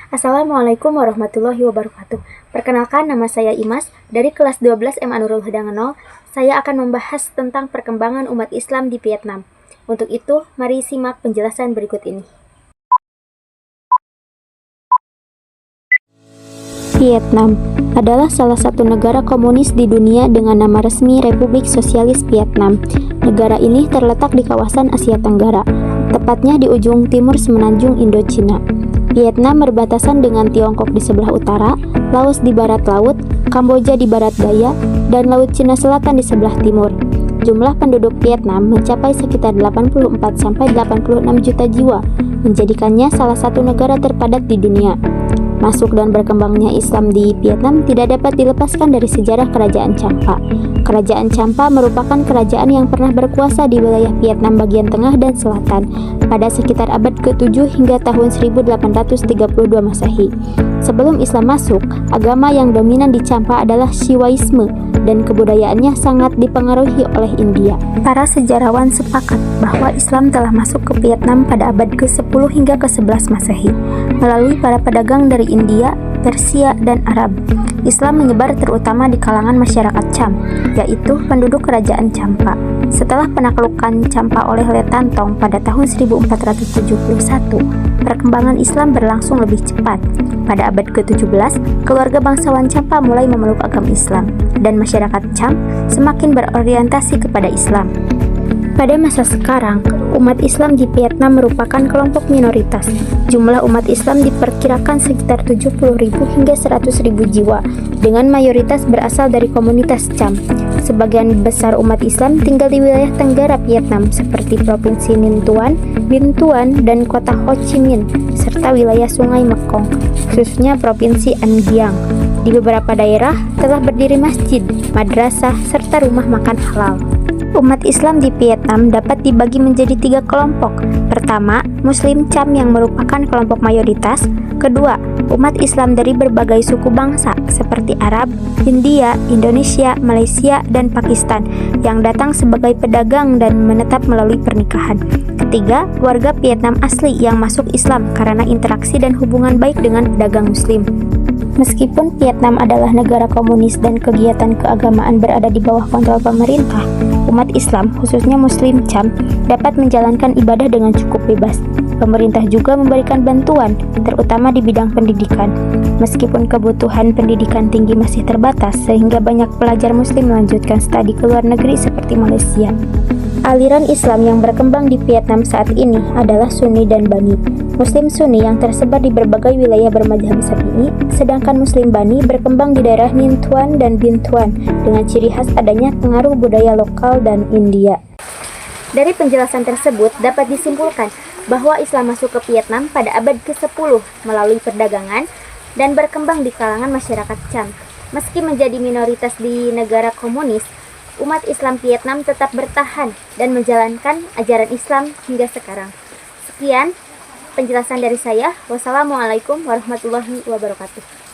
Assalamualaikum warahmatullahi wabarakatuh. Perkenalkan, nama saya Imas dari kelas 12 MA Nurul Huda 0. Saya akan membahas tentang perkembangan umat Islam di Vietnam. Untuk itu, mari simak penjelasan berikut ini. Vietnam adalah salah satu negara komunis di dunia dengan nama resmi Republik Sosialis Vietnam. Negara ini terletak di kawasan Asia Tenggara, tepatnya di ujung timur semenanjung Indochina. Vietnam berbatasan dengan Tiongkok di sebelah utara, Laos di barat laut, Kamboja di barat daya, dan Laut Cina Selatan di sebelah timur. Jumlah penduduk Vietnam mencapai sekitar 84-86 juta jiwa, menjadikannya salah satu negara terpadat di dunia. Masuk dan berkembangnya Islam di Vietnam tidak dapat dilepaskan dari sejarah Kerajaan Champa. Kerajaan Champa merupakan kerajaan yang pernah berkuasa di wilayah Vietnam bagian tengah dan selatan pada sekitar abad ke-7 hingga tahun 1832 Masehi. Sebelum Islam masuk, agama yang dominan di Champa adalah Siwaisme dan kebudayaannya sangat dipengaruhi oleh India. Para sejarawan sepakat bahwa Islam telah masuk ke Vietnam pada abad ke-10 hingga ke-11 Masehi melalui para pedagang dari India, Persia, dan Arab. Islam menyebar terutama di kalangan masyarakat Cham, yaitu penduduk kerajaan Champa. Setelah penaklukan Champa oleh Le Tantong pada tahun 1471, perkembangan Islam berlangsung lebih cepat. Pada abad ke-17, keluarga bangsawan Champa mulai memeluk agama Islam, dan masyarakat Cham semakin berorientasi kepada Islam. Pada masa sekarang, umat Islam di Vietnam merupakan kelompok minoritas. Jumlah umat Islam diperkirakan sekitar 70.000 hingga 100.000 jiwa, dengan mayoritas berasal dari komunitas Cham. Sebagian besar umat Islam tinggal di wilayah tenggara Vietnam seperti Provinsi Ninh Thuan, Binh Thuan, dan kota Ho Chi Minh, serta wilayah Sungai Mekong, khususnya Provinsi An Giang. Di beberapa daerah telah berdiri masjid, madrasah, serta rumah makan halal. Umat Islam di Vietnam dapat dibagi menjadi 3 kelompok. Pertama, Muslim Cham yang merupakan kelompok mayoritas. Kedua, umat Islam dari berbagai suku bangsa seperti Arab, Hindia, Indonesia, Malaysia, dan Pakistan yang datang sebagai pedagang dan menetap melalui pernikahan. Ketiga, warga Vietnam asli yang masuk Islam karena interaksi dan hubungan baik dengan pedagang Muslim. Meskipun Vietnam adalah negara komunis dan kegiatan keagamaan berada di bawah kontrol pemerintah, umat Islam, khususnya Muslim Cham, dapat menjalankan ibadah dengan cukup bebas. Pemerintah juga memberikan bantuan, terutama di bidang pendidikan. Meskipun kebutuhan pendidikan tinggi masih terbatas, sehingga banyak pelajar Muslim melanjutkan studi ke luar negeri seperti Malaysia. Aliran Islam yang berkembang di Vietnam saat ini adalah Sunni dan Bani. Muslim Sunni yang tersebar di berbagai wilayah bermadzhab Syafi'i, sedangkan Muslim Bani berkembang di daerah Ninh Thuan dan Binh Thuan dengan ciri khas adanya pengaruh budaya lokal dan India. Dari penjelasan tersebut dapat disimpulkan bahwa Islam masuk ke Vietnam pada abad ke-10 melalui perdagangan dan berkembang di kalangan masyarakat Cham. Meski menjadi minoritas di negara komunis, umat Islam Vietnam tetap bertahan dan menjalankan ajaran Islam hingga sekarang. Sekian penjelasan dari saya. Wassalamualaikum warahmatullahi wabarakatuh.